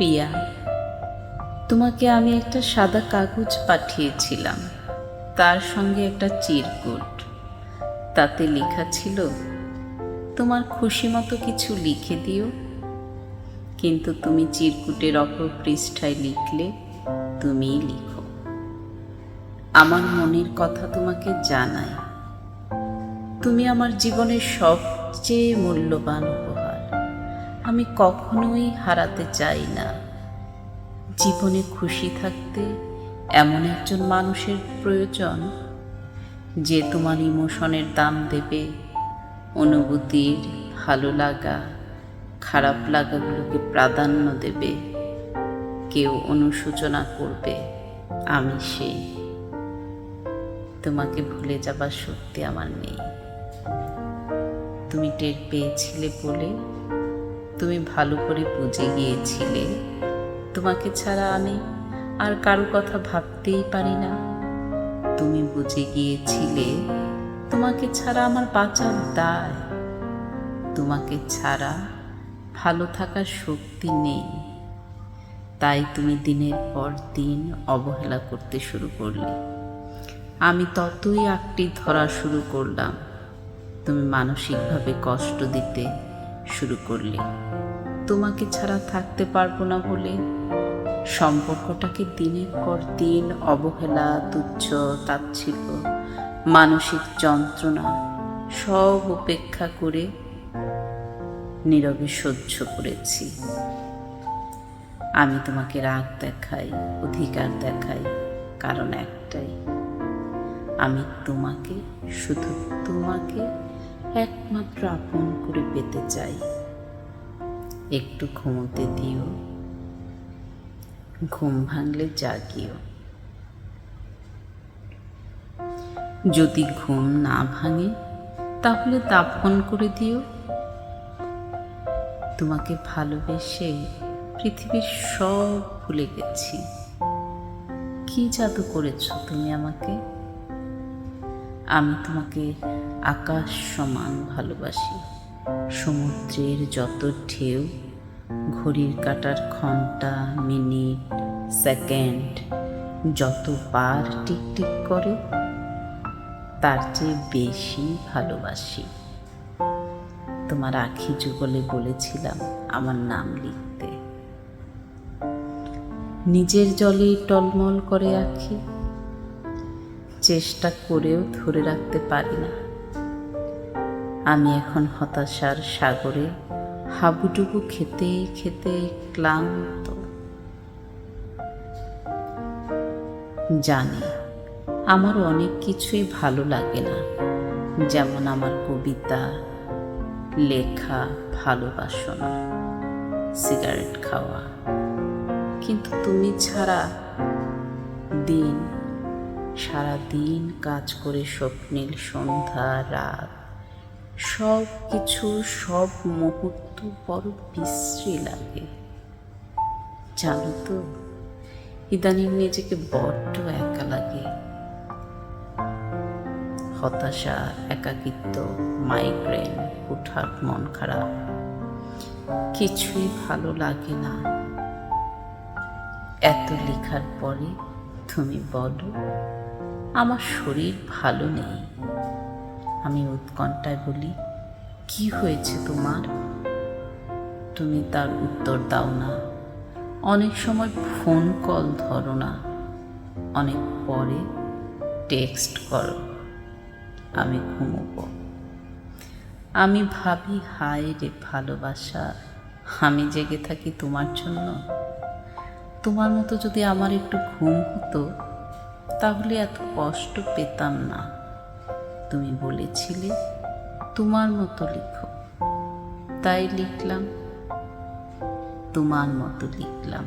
প্রিয়া, তোমাকে আমি একটা সাদা কাগজ পাঠিয়েছিলাম, তার সঙ্গে একটা চিরকুট। তাতে লেখা ছিল, তোমার খুশি মতো কিছু লিখে দিও। কিন্তু তুমি চিরকুটের অপর পৃষ্ঠায় লিখলে, তুমিই লিখো। আমার মনের কথা তোমাকে জানাই, তুমি আমার জীবনের সবচেয়ে মূল্যবান উপহার। আমি কখনোই হারাতে চাই না। জীবনে খুশি থাকতে এমন একজন মানুষের প্রয়োজন, যে তোমার ইমোশনের দাম দেবে, অনুভূতির ভালো লাগা খারাপ লাগাগুলোকে প্রাধান্য দেবে। কেউ অনুশোচনা করবে, আমি সেই। তোমাকে ভুলে যাবার শক্তি আমার নেই। তুমি টের পেয়েছিলে বলে, তুমি ভালো করে বুঝে গিয়েছিলে তোমাকে ছাড়া আমি আর কারো কথা ভাবতেই পারি না। তুমি বুঝে গিয়েছিলে তোমাকে ছাড়া আমার বাঁচার দায়। তোমাকে ছাড়া ভালো থাকার শক্তি নেই। তাই তুমি দিনের পর দিন অবহেলা করতে শুরু করলে। আমি ততই আঁকড়ে ধরা শুরু করলাম। তুমি মানসিকভাবে কষ্ট দিতে শুরু করলে। তোমাকে ছাড়া থাকতে পারবো না বলে সম্পর্কটাকে দিনের পর দিন অবহেলা, তুচ্ছ তাচ্ছিল্য, মানসিক যন্ত্রণা সব উপেক্ষা করে নীরবে সহ্য করেছি। আমি তোমাকে রাগ দেখাই, অধিকার দেখাই, কারণ একটাই, আমি তোমাকে, শুধু তোমাকে একমাত্র আপন করে পেতে চাই। একটু ঘুমোতে দিও, ঘুম ভাঙলে জাগিও। যদি ঘুম না ভাঙে, তাহলে দাফন করে দিও। তোমাকে ভালোবেসে পৃথিবীর সব ভুলে গেছি। কি জাদু করেছো তুমি আমাকে। আমি তোমাকে আকাশ সমান ভালোবাসি। সমুদ্রের যত ঢেউ, ঘড়ির কাঁটার ঘন্টা, মিনিট, সেকেন্ড যতবার টিকটিক করে, তার চেয়ে বেশি ভালোবাসি। তোমার আখি যুগলে বলেছিলাম আমার নাম লিখতে। নিজের জলে টলমল করে আখি, চেষ্টা করেও ধরে রাখতে পারি না। আমি এখন হতাশার সাগরে হাবুডুবু খেতে খেতে ক্লান্ত। জানি আমার অনেক কিছুই ভালো লাগে না, যেমন আমার কবিতা লেখা, ভালোবাসনা, সিগারেট খাওয়া। কিন্তু তুমি ছাড়া দিন, সারা দিন কাজ করে স্বপ্নের সন্ধ্যা রাত, সব কিছু, সব মুহূর্ত বড় বিশ্রী লাগে। জানো তো, ইদানিং নিজেকে বড্ড একা লাগে। হতাশা, একাকিত্ব, মাইগ্রেন, হুটহাট মন খারাপ, কিছুই ভালো লাগে না। এত লেখার পরে তুমি বলো আমার শরীর ভালো নেই। আমি উৎকণ্ঠায় বলি, কি হয়েছে তোমার? তুমি তার উত্তর দাও না। অনেক সময় ফোন কল ধরো না, অনেক পরে টেক্সট করো, আমি ঘুমোবো। আমি ভাবি, হায় রে ভালোবাসা, আমি জেগে থাকি তোমার জন্য। তোমার মতো যদি আমার একটু ঘুম হতো, তাহলে এত কষ্ট পেতাম না। তুমি বলেছিলে তোমার মতো লিখো, তাই লিখলাম, তোমার মতো লিখলাম।